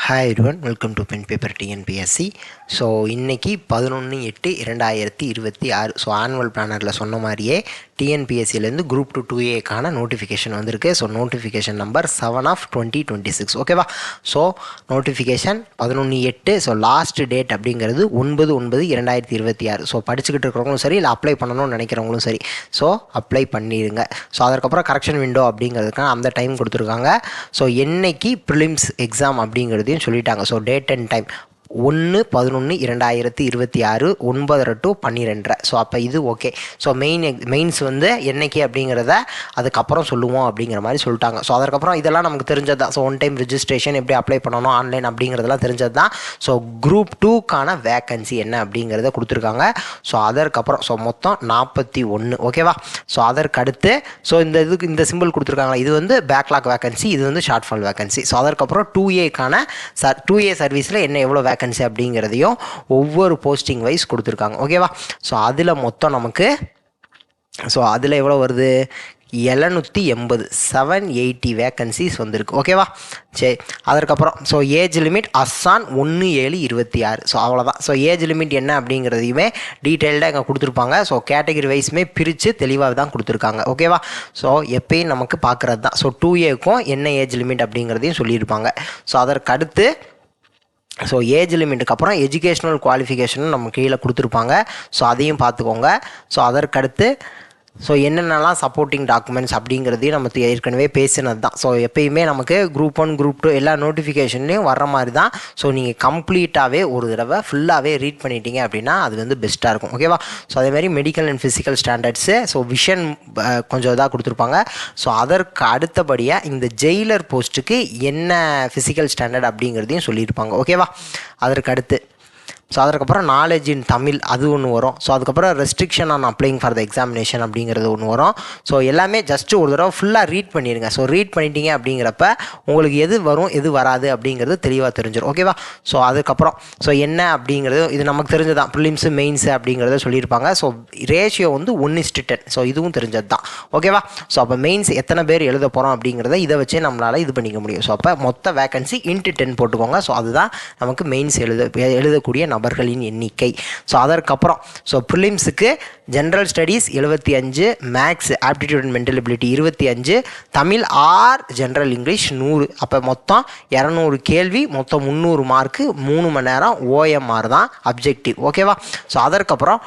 Hi everyone, welcome to pen paper TNPSC. So இன்றைக்கி 11/8/2026. So annual பிளானரில் சொன்ன மாதிரியே டிஎன்பிஎஸ்சிலேருந்து குரூப் 2 2ஏக்கான நோட்டிஃபிகேஷன் வந்திருக்கு. So notification number 7/2026. ஓகேவா? So notification 11/8. So last date அப்படிங்கிறது 9/9/2026. ஸோ படிச்சுக்கிட்டு இருக்கிறவங்களும் சரி, இல்லை அப்ளை பண்ணணும்னு நினைக்கிறவங்களும் சரி, ஸோ அப்ளை பண்ணிடுங்க. ஸோ அதற்கப்புறம் கரெக்ஷன் விண்டோ அப்படிங்கிறதுக்கான அந்த டைம் கொடுத்துருக்காங்க. ஸோ என்னைக்கு ப்ரிலிம்ஸ் எக்ஸாம் அப்படிங்கிறதையும் சொல்லிட்டாங்க. So date and time 1/11/2026 9:30 to 12:30. So அப்போ இது ஓகே. ஸோ மெயின்ஸ் வந்து என்னைக்கு அப்படிங்கிறத அதுக்கப்புறம் சொல்லுவோம் அப்படிங்கிற மாதிரி சொல்லிட்டாங்க. ஸோ அதற்கப்புறம் இதெல்லாம் நமக்கு தெரிஞ்சது தான். ஸோ ஒன் டைம் ரிஜிஸ்ட்ரேஷன் எப்படி அப்ளை பண்ணணும் ஆன்லைன் அப்படிங்கிறதெல்லாம் தெரிஞ்சது தான். ஸோ குரூப் 2க்கான வேக்கன்சி என்ன அப்படிங்கிறத கொடுத்துருக்காங்க. ஸோ அதற்கப்புறம் ஸோ மொத்தம் 41. ஓகேவா? ஸோ அதற்கடுத்து ஸோ இந்த சிம்பிள் கொடுத்துருக்காங்க. இது வந்து பேக்லாக் வேக்கன்சி, இது வந்து ஷார்ட் ஃபால் வேக்கன்சி. ஸோ அதற்கப்புறம் 2ஏக்கான 2ஏ சர்வீஸில் என்ன எவ்வளோ வேக்கன்சி அப்படிங்கிறதையும் ஒவ்வொரு போஸ்டிங் வைஸ் கொடுத்துருக்காங்க. ஓகேவா? ஸோ அதில் மொத்தம் நமக்கு அதில் எவ்வளோ வருது? 780 வேக்கன்சிஸ் வந்திருக்கு. ஓகேவா? சரி, அதற்கப்புறம் ஸோ ஏஜ் லிமிட் அஸ்ஸான் 1/7/26. ஸோ அவ்வளோதான். ஸோ ஏஜ் லிமிட் என்ன அப்படிங்கிறதையுமே டீட்டெயில்டாக இங்கே கொடுத்துருப்பாங்க. ஸோ கேட்டகரி வைஸுமே பிரித்து தெளிவாக தான் கொடுத்துருக்காங்க. ஓகேவா? ஸோ எப்பயும் நமக்கு பார்க்குறது தான். ஸோ 2ஏக்கும் என்ன ஏஜ் லிமிட் அப்படிங்கிறதையும் சொல்லியிருப்பாங்க. ஸோ அதற்கடுத்து ஸோ ஏஜ் லிமிட்டுக்கு அப்புறம் எஜுகேஷ்னல் குவாலிஃபிகேஷனும் நம்ம கீழே கொடுத்துருப்பாங்க. ஸோ அதையும் பார்த்துக்கோங்க. ஸோ அதற்கடுத்து ஸோ என்னென்னலாம் சப்போர்ட்டிங் டாக்குமெண்ட்ஸ் அப்படிங்கிறதையும் நம்ம ஏற்கனவே பேசினது தான். ஸோ எப்பயுமே நமக்கு குரூப் 1 குரூப் 2 எல்லா நோட்டிஃபிகேஷன்லேயும் வர்ற மாதிரி தான். ஸோ நீங்கள் கம்ப்ளீட்டாகவே ஒரு தடவை ஃபுல்லாகவே ரீட் பண்ணிட்டீங்க அப்படின்னா அது வந்து பெஸ்ட்டாக இருக்கும். ஓகேவா? ஸோ அதேமாதிரி medical and physical standards so vision கொஞ்சம் இதாக கொடுத்துருப்பாங்க. ஸோ அதற்கு அடுத்தபடியாக இந்த ஜெயிலர் போஸ்ட்டுக்கு என்ன ஃபிசிக்கல் ஸ்டாண்டர்ட் அப்படிங்கிறதையும் சொல்லியிருப்பாங்க. ஓகேவா? அதற்கு அடுத்து ஸோ அதற்கப்புறம் நாலேஜ் இன் தமிழ் அது ஒன்று வரும். ஸோ அதுக்கப்புறம் restriction on அப்ளைங் for the examination அப்படிங்கிறது ஒன்று வரும். ஸோ எல்லாமே ஜஸ்ட்டு ஒரு தடவை ஃபுல்லாக ரீட் பண்ணிடுங்க. ஸோ ரீட் பண்ணிட்டீங்க அப்படிங்கிறப்ப உங்களுக்கு எது வரும் எது வராது அப்படிங்கிறது தெளிவாக தெரிஞ்சிடும். ஓகேவா? ஸோ அதுக்கப்புறம் ஸோ என்ன அப்படிங்கிறது இது நமக்கு தெரிஞ்சது தான். ப்ரிலிம்ஸு மெயின்ஸு அப்படிங்கிறத சொல்லியிருப்பாங்க. ஸோ ரேஷியோ வந்து 1:10. ஸோ இதுவும் தெரிஞ்சது தான். ஓகேவா? ஸோ அப்போ மெயின்ஸ் எத்தனை பேர் எழுத போகிறோம் அப்படிங்கிறத இதை வச்சே நம்மளால் இது பண்ணிக்க முடியும். ஸோ அப்போ மொத்த வேக்கன்சி ×10 போட்டுக்கோங்க. ஸோ அதுதான் நமக்கு மெயின்ஸ் எழுதக்கூடிய நபர்களின் எண்ணிக்கை. ஸோ அதற்கப்புறம் ஸோ ப்ரிலிம்ஸுக்கு general studies 75, maths aptitude and mental ability 25, Tamil or general English 100. அப்போ மொத்தம் 200 கேள்வி, மொத்தம் 300 மார்க்கு, 3 மணி நேரம் ஓஎம்ஆர் தான் அப்ஜெக்டிவ். ஓகேவா? ஸோ அதற்கப்புறம்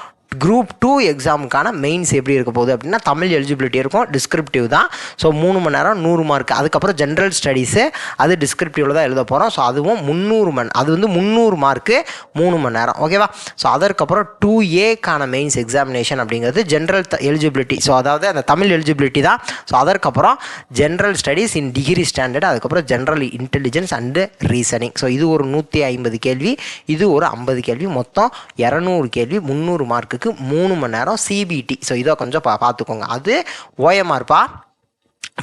குரூப் 2 எக்ஸாமுக்கான மெயின்ஸ் எப்படி இருக்க போகுது அப்படின்னா தமிழ் எலிஜிபிலிட்டி இருக்கும், டிஸ்கிரிப்டிவ் தான். ஸோ 3 மணி நேரம் 100 மார்க். அதுக்கப்புறம் ஜென்ரல் ஸ்டடீஸு அது டிஸ்கிரிப்டிவில் தான் எழுத போகிறோம். ஸோ அதுவும் 300 அது வந்து 300 மார்க்கு 3 மணி நேரம். ஓகேவா? ஸோ அதற்கப்புறம் 2ஏக்கான மெயின்ஸ் எக்ஸாமினேஷன் அப்படிங்கிறது ஜென்ரல் எலிஜிபிலிட்டி. ஸோ அதாவது அந்த தமிழ் எலிஜிபிலிட்டி தான். ஸோ அதற்கப்புறம் general studies in degree standard, அதுக்கப்புறம் general intelligence and reasoning. So இது ஒரு 150 கேள்வி, இது ஒரு 50 கேள்வி, மொத்தம் 200 கேள்வி, 300 மார்க்கு, 3 மணி நேரம் சிபிடி. ஸோ இதை கொஞ்சம் பார்த்துக்கோங்க. அது ஓஎம்ஆர்ப்பா.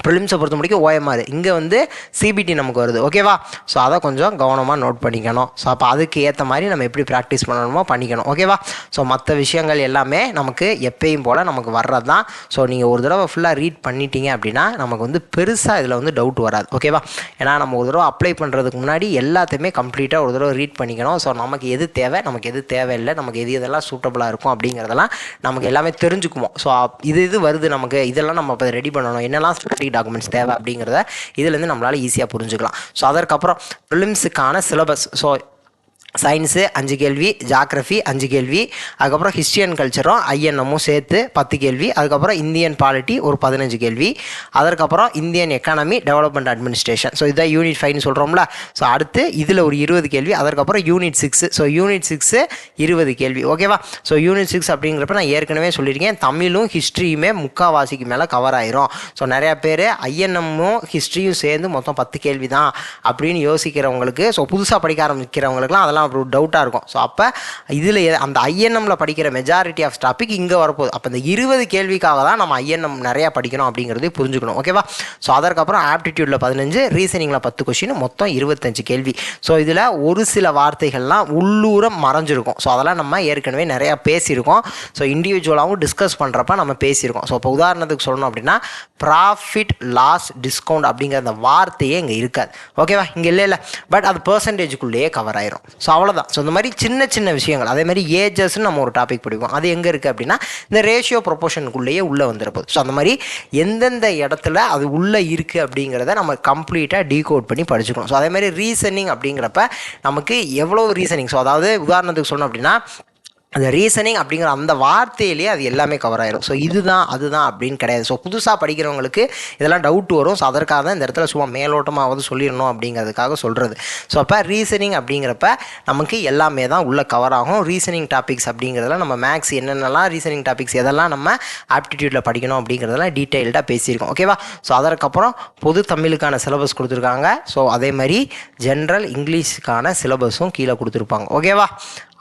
ப்ரிலிம்ஸை பொறுத்த முடிக்கும் ஓஎம்ஆர், இங்கே வந்து சிபிடி நமக்கு வருது. ஓகேவா? ஸோ அதை கொஞ்சம் கவனமாக நோட் பண்ணிக்கணும். ஸோ அப்போ அதுக்கு ஏற்ற மாதிரி நம்ம எப்படி ப்ராக்டிஸ் பண்ணணுமோ பண்ணிக்கணும். ஓகேவா? ஸோ மற்ற விஷயங்கள் எல்லாமே நமக்கு எப்பயும் போல் நமக்கு வர்றது தான். ஸோ நீங்கள் ஒரு தடவை ஃபுல்லாக ரீட் பண்ணிட்டீங்க அப்படின்னா நமக்கு வந்து பெருசாக இதில் வந்து டவுட் வராது. ஓகேவா? ஏன்னா நம்ம ஒரு தடவை அப்ளை பண்ணுறதுக்கு முன்னாடி எல்லாத்தையுமே கம்ப்ளீட்டாக ஒரு தடவை ரீட் பண்ணிக்கணும். ஸோ நமக்கு எது தேவை, நமக்கு எது தேவையில்லை, நமக்கு எதெல்லாம் சூட்டபுளாக இருக்கும் அப்படிங்கிறதெல்லாம் நமக்கு எல்லாமே தெரிஞ்சுக்குவோம். ஸோ இது வருது நமக்கு, இதெல்லாம் நம்ம இப்போ ரெடி பண்ணணும், என்னெல்லாம் டாக்குமெண்ட்ஸ் தேவை அப்படிங்கிறத இதுலேருந்து நம்மளால் ஈஸியாக புரிஞ்சுக்கலாம். ஸோ அதற்கப்புறம் ப்ரிலிம்ஸுக்கான சிலபஸ். ஸோ சயின்ஸு 5 கேள்வி, ஜாக்ரஃபி 5 கேள்வி, அதுக்கப்புறம் ஹிஸ்ட்ரி அண்ட் கல்ச்சரும் ஐஎன்எம்மும் சேர்த்து 10 கேள்வி, அதுக்கப்புறம் இந்தியன் பாலிட்டி ஒரு 15 கேள்வி, அதற்கப்புறம் Indian economy development administration. So இதான் யூனிட் 5 சொல்கிறோம்ல. ஸோ அடுத்து இதில் ஒரு 20 கேள்வி, அதற்கப்புறம் யூனிட் 6. ஸோ யூனிட் 6 20 கேள்வி. ஓகேவா? ஸோ யூனிட் 6 அப்படிங்கிறப்ப நான் ஏற்கனவே சொல்லியிருக்கேன், தமிழும் ஹிஸ்ட்ரியுமே முக்கால்வாசிக்கு மேலே கவர் ஆயிரும். ஸோ நிறையா பேர் ஐஎன்எம்மும் ஹிஸ்ட்ரியும் சேர்ந்து மொத்தம் 10 கேள்வி தான் அப்படின்னு யோசிக்கிறவங்களுக்கு, ஸோ புதுசாக படிக்க ஆரம்பிக்கிறவங்களுக்குலாம் அதெல்லாம் அதெல்லாம் ஒரு டவுட்டாக இருக்கும். ஸோ அப்போ இதில் அந்த ஐஎன்எம்மில் படிக்கிற மெஜாரிட்டி ஆஃப் டாபிக் இங்கே வரப்போகுது. அப்போ இந்த 20 கேள்விக்காக தான் நம்ம ஐஎன்எம் நிறையா படிக்கணும் அப்படிங்கிறது புரிஞ்சுக்கணும். ஓகேவா? ஸோ அதற்கப்புறம் ஆப்டிடியூடில் 15, ரீசனிங்கில் 10 கொஷின், மொத்தம் 25 கேள்வி. ஸோ இதில் ஒரு சில வார்த்தைகள்லாம் உள்ளூர மறைஞ்சிருக்கும். ஸோ அதெல்லாம் நம்ம ஏற்கனவே நிறையா பேசியிருக்கோம். ஸோ இண்டிவிஜுவலாகவும் டிஸ்கஸ் பண்ணுறப்ப நம்ம பேசியிருக்கோம். ஸோ இப்போ உதாரணத்துக்கு சொல்லணும் அப்படின்னா ப்ராஃபிட் லாஸ் டிஸ்கவுண்ட் அப்படிங்கிற அந்த வார்த்தையே இங்கே இருக்காது. ஓகேவா? இங்கே இல்லை பட் அது பெர்சன்டேஜுக்குள்ளேயே கவர் ஆயிரும். ஸோ அவ்வளோதான். ஸோ இந்த மாதிரி சின்ன சின்ன விஷயங்கள், அதே மாதிரி ஏஜஸ்ன்னு நம்ம ஒரு டாபிக் படிப்போம். அது எங்கே இருக்குது அப்படின்னா இந்த ரேஷியோ ப்ரொபோர்ஷனுக்குள்ளேயே உள்ளே வந்துருப்போம். ஸோ அந்த மாதிரி எந்தெந்த இடத்துல அது உள்ளே இருக்குது அப்படிங்கிறத நம்ம கம்ப்ளீட்டாக டீகோட் பண்ணி படிச்சுக்கணும். ஸோ அதே மாதிரி ரீசனிங் அப்படிங்கிறப்ப நமக்கு எவ்வளோ ரீசனிங், ஸோ அதாவது உதாரணத்துக்கு சொல்லணும் அப்படின்னா அந்த ரீசனிங் அப்படிங்கிற அந்த வார்த்தையிலேயே அது எல்லாமே கவர் ஆயிடும். ஸோ இதுதான் அதுதான் அப்படின்னு கிடையாது. ஸோ புதுசாக படிக்கிறவங்களுக்கு இதெல்லாம் டவுட் வரும். ஸோ அதற்காக தான் இந்த இடத்துல சும்மா மேலோட்டமாவது சொல்லிடணும் அப்படிங்கிறதுக்காக சொல்கிறது. ஸோ அப்போ ரீசனிங் அப்படிங்கிறப்ப நமக்கு எல்லாமே தான் உள்ளே கவர் ஆகும். ரீசனிங் டாபிக்ஸ் அப்படிங்கிறதுல நம்ம மேக்ஸ் என்னென்னலாம் ரீசனிங் டாபிக்ஸ் எதெல்லாம் நம்ம ஆப்டிடியூடில் படிக்கணும் அப்படிங்கிறதெல்லாம் டீட்டெயில்டாக பேசியிருக்கோம். ஓகேவா? ஸோ அதற்கப்புறம் பொது தமிழுக்கான சிலபஸ் கொடுத்துருக்காங்க. ஸோ அதே மாதிரி ஜென்ரல் இங்கிலீஷுக்கான சிலபஸும் கீழே கொடுத்துருப்பாங்க. ஓகேவா?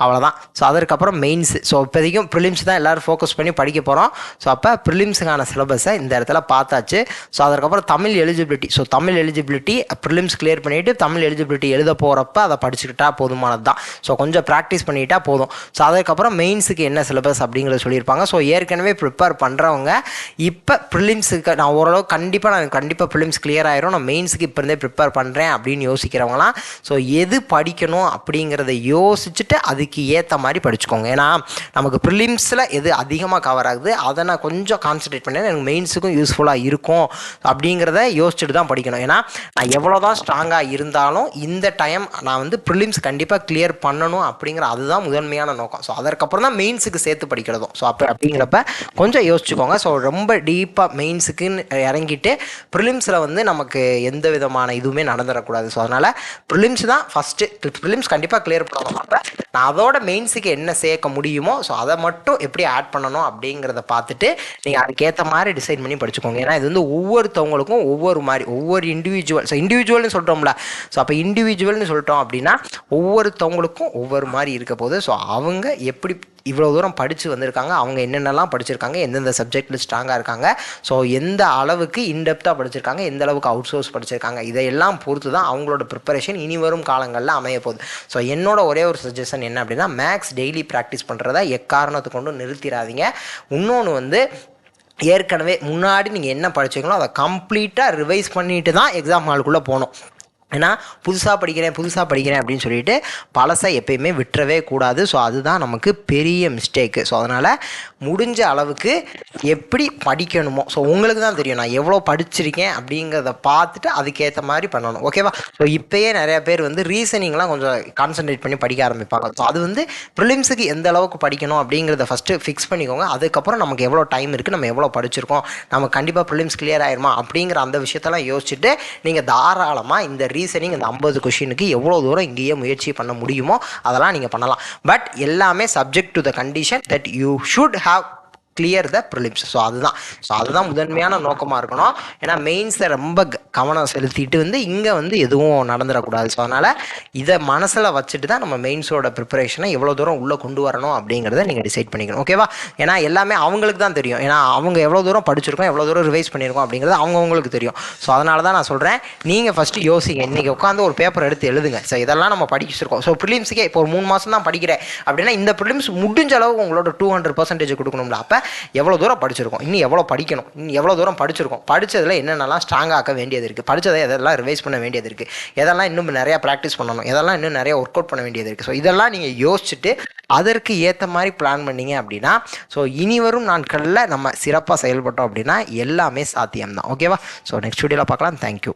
அவ்வளோதான். ஸோ அதற்கப்புறம் மெயின்ஸு. ஸோ இப்போதைக்கும் ப்ரிலிம்ஸ் தான் எல்லோரும் ஃபோக்கஸ் பண்ணி படிக்க போகிறோம். ஸோ அப்போ ப்ரிலிம்ஸுக்கான சிலபஸை இந்த இடத்துல பார்த்தாச்சு. ஸோ அதற்கப்புறம் Tamil eligibility. So Tamil eligibility prelims clear பண்ணிவிட்டு தமிழ் எலிஜிபிலிட்டி எழுத போகிறப்ப அதை படிச்சுக்கிட்டா போதுமானது தான். ஸோ கொஞ்சம் ப்ராக்டிஸ் பண்ணிக்கிட்டால் போதும். ஸோ அதுக்கப்புறம் மெயின்ஸுக்கு என்ன சிலபஸ் அப்படிங்கிறத சொல்லியிருப்பாங்க. ஸோ ஏற்கனவே ப்ரிப்பேர் பண்ணுறவங்க இப்போ ப்ரிலிம்ஸுக்கு நான் ஓரளவு கண்டிப்பாக ப்ரிலிம்ஸ் கிளியர் ஆயிரும், நான் மெயின்ஸுக்கு இப்போ இருந்தே ப்ரிப்பேர் பண்ணுறேன் அப்படின்னு யோசிக்கிறவங்களாம் ஸோ எது படிக்கணும் அப்படிங்கிறத யோசிச்சுட்டு அதுக்கு ஏற்ற மாதிரி படிச்சுக்கோங்க. ஏன்னா நமக்கு ப்ரிலிம்ஸில் எது அதிகமாக கவர் ஆகுது அதை நான் கொஞ்சம் கான்சன்ட்ரேட் பண்ணேன், எனக்கு மெயின்ஸுக்கும் யூஸ்ஃபுல்லாக இருக்கும் அப்படிங்கிறத யோசிச்சுட்டு தான் படிக்கணும். ஏன்னா நான் எவ்வளோ தான் ஸ்ட்ராங்காக இருந்தாலும் இந்த டைம் நான் வந்து ப்ரிலிம்ஸ் கண்டிப்பாக கிளியர் பண்ணணும் அப்படிங்கிற அதுதான் முதன்மையான நோக்கம். ஸோ அதற்கப்புறம் தான் மெயின்ஸுக்கு சேர்த்து படிக்கிறதும். ஸோ அப்போ அப்படிங்கிறப்ப கொஞ்சம் யோசிச்சுக்கோங்க. ஸோ ரொம்ப டீப்பாக மெயின்ஸுக்குன்னு இறங்கிட்டு ப்ரிலிம்ஸில் வந்து நமக்கு எந்த விதமான இதுவுமே நடந்துடக்கூடாது. ஸோ அதனால் ப்ரிலிம்ஸ் தான் ஃபஸ்ட்டு. ப்ரிலிம்ஸ் கண்டிப்பாக கிளியர் பண்ணணும். அப்போ நான் அதோட மெயின்ஸுக்கு என்ன சேர்க்க முடியுமோ ஸோ அதை மட்டும் எப்படி ஆட் பண்ணணும் அப்படிங்கிறத பார்த்துட்டு நீங்கள் அதுக்கேற்ற மாதிரி டிசைட் பண்ணி படிச்சுக்கோங்க. ஏன்னா இது வந்து ஒவ்வொருத்தவங்களுக்கும் ஒவ்வொரு மாதிரி ஒவ்வொரு இண்டிவிஜுவல். ஸோ இண்டிவிஜுவல்னு சொல்கிறோம்ல, ஸோ அப்போ இண்டிவிஜுவல்னு சொல்லிட்டோம் அப்படின்னா ஒவ்வொருத்தவங்களுக்கும் ஒவ்வொரு மாதிரி இருக்க போது. ஸோ அவங்க எப்படி இவ்வளோ தூரம் படித்து வந்திருக்காங்க, அவங்க என்னென்னலாம் படிச்சிருக்காங்க, எந்தெந்த சப்ஜெக்டில் ஸ்ட்ராங்காக இருக்காங்க, ஸோ எந்த அளவுக்கு இன்டெப்த்தாக படிச்சிருக்காங்க, எந்த அளவுக்கு அவுட் சோர்ஸ் படிச்சிருக்காங்க, இதையெல்லாம் பொறுத்து தான் அவங்களோட ப்ரிப்பரேஷன் இனி வரும் காலங்களில் அமைய போகுது. ஸோ என்னோட ஒரே ஒரு சஜஷன் என்ன அப்படின்னா மேக்ஸ் டெய்லி ப்ராக்டிஸ் பண்ணுறத எக்காரணத்தை கொண்டு நிறுத்திடாதீங்க. இன்னொன்று வந்து ஏற்கனவே முன்னாடி நீங்கள் என்ன படிச்சிங்களோ அதை கம்ப்ளீட்டாக ரிவைஸ் பண்ணிட்டு தான் எக்ஸாம் ஹாலுக்குள்ளே போகணும். ஏன்னா புதுசாக படிக்கிறேன் அப்படின்னு சொல்லிட்டு பழசை எப்பயுமே விட்டுறவே கூடாது. ஸோ அதுதான் நமக்கு பெரிய மிஸ்டேக்கு. ஸோ அதனால் முடிஞ்ச அளவுக்கு எப்படி படிக்கணுமோ ஸோ உங்களுக்கு தான் தெரியும் நான் எவ்வளோ படிச்சிருக்கேன் அப்படிங்கிறத பார்த்துட்டு அதுக்கேற்ற மாதிரி பண்ணணும். ஓகேவா? ஸோ இப்போயே நிறையா பேர் வந்து ரீசனிங்லாம் கொஞ்சம் கான்சன்ட்ரேட் பண்ணி படிக்க ஆரம்பிப்பாங்க. ஸோ அது வந்து ப்ரிலிம்ஸுக்கு எந்த அளவுக்கு படிக்கணும் அப்படிங்கிறத ஃபஸ்ட்டு ஃபிக்ஸ் பண்ணிக்கோங்க. அதுக்கப்புறம் நமக்கு எவ்வளோ டைம் இருக்குது, நம்ம எவ்வளோ படிச்சிருக்கோம், நம்ம கண்டிப்பாக ப்ரிலிம்ஸ் கிளியர் ஆயிருமா அப்படிங்கிற அந்த விஷயத்தெல்லாம் யோசிச்சுட்டு நீங்கள் தாராளமாக இந்த ரீசனிங் இந்த 50 கொஷினுக்கு எவ்வளோ தூரம் இங்கேயே முயற்சி பண்ண முடியுமோ அதெல்லாம் நீங்கள் பண்ணலாம். பட் எல்லாமே subject to the condition that you should have clear the prelims. So அதுதான் முதன்மையான நோக்கமாக இருக்கணும். ஏன்னா மெயின்ஸை ரொம்ப கவனம் செலுத்திட்டு வந்து இங்கே வந்து எதுவும் நடந்துடக்கூடாது. ஸோ அதனால் இதை மனசில் வச்சுட்டு தான் நம்ம மெயின்ஸோட ப்ரிப்பரேஷனை எவ்வளோ தூரம் உள்ளே கொண்டு வரணும் அப்படிங்கிறத நீங்கள் டிசைட் பண்ணிக்கணும். ஓகேவா? ஏன்னா எல்லாமே அவங்களுக்கு தான் தெரியும். ஏன்னா அவங்க எவ்வளோ தூரம் படிச்சிருக்கோம், எவ்வளோ தூரம் ரிவைஸ் பண்ணியிருக்கோம் அப்படிங்கிறது அவங்கவுங்களுக்கு தெரியும். ஸோ அதனால தான் நான் சொல்கிறேன், நீங்கள் ஃபஸ்ட்டு யோசிங்க. இன்றைக்கி உட்காந்து ஒரு பேப்பர் எடுத்து எழுதுங்க. ஸோ இதெல்லாம் நம்ம படிச்சிருக்கோம். ஸோ ப்ரிலிம்ஸுக்கே இப்போ ஒரு 3 மாதம் தான் படிக்கிறேன் அப்படின்னா இந்த ப்ரிலிம்ஸ் முடிஞ்ச அளவுக்கு உங்களோட 200% கொடுக்கணும்ல. அப்போ எவ்வளோ தூரம் படிச்சிருக்கோம், இன்னும் எவ்வளோ படிக்கணும், இன்னும் எவ்வளோ தூரம் படிச்சிருக்கோம், படித்ததில் என்னென்னலாம் ஸ்ட்ராங் ஆக்க வேண்டியது இருக்குது, படித்ததை எதெல்லாம் ரிவைஸ் பண்ண வேண்டியது இருக்குது, எதெல்லாம் இன்னும் நிறையா ப்ராக்டிஸ் பண்ணணும், எதெல்லாம் இன்னும் நிறையா ஒர்க் அவுட் பண்ண வேண்டியது இருக்குது. ஸோ இதெல்லாம் நீங்கள் யோசிச்சுட்டு அதற்கு ஏற்ற மாதிரி பிளான் பண்ணிங்க அப்படின்னா ஸோ இனி வரும் நாட்களில் நம்ம சிறப்பாக செயல்பட்டோம் அப்படின்னா எல்லாமே சாத்தியம்தான். ஓகேவா? ஸோ நெக்ஸ்ட் வீடியோவில் பார்க்கலாம். தேங்க்யூ.